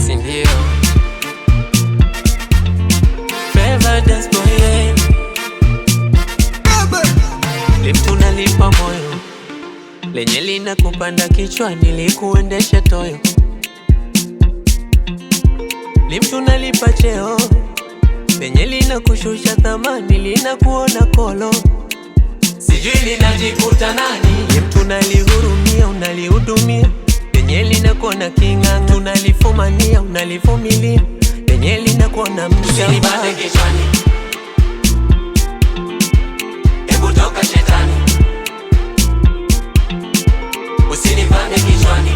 Sindio Fever dance boy, yeah. Lift unalipa moyo, lenye lina kupanda kichwani likuendeshe toyo. Lift unalipa cheo, lenye lina kushusha thamani lina kuona kolo. Sijui linajikuta nani. Lift unalihurumia, unalihudumia, lenye lina kuona kinganga. Unalifumania, unalivumilia, lenye lina kuona mshamba. Usinipande kichwani, hebu toka shetani. Usinipande kichwani,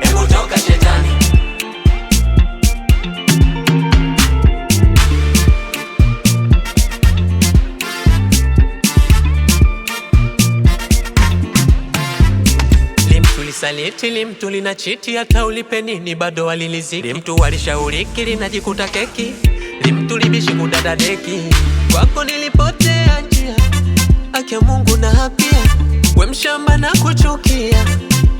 hebu toka shetani. Limtulisaliti, limtu linachiti, hata ulipe nini bado waliliziki. Limtu walishauriki, linajikuta keki. Limtu libishi kudada deki. Kwako nilipotea njia, haki ya Mungu na hapia. We mshamba na kuchukia,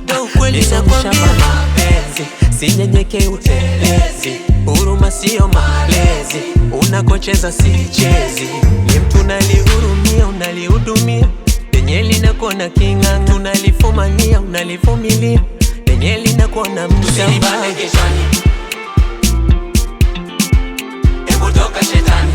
ndo ukweli nakwambia. Mapenzi sinyenyeke utelezi, huruma sio malezi, unakocheza sichezi. Limtu unalihurumia, unalihudumia, lenye linakuona kinganga. Unalifumania, unalivumilia, lenye linakuona mshamba. Usinipande kichwani, hebu toka shetani.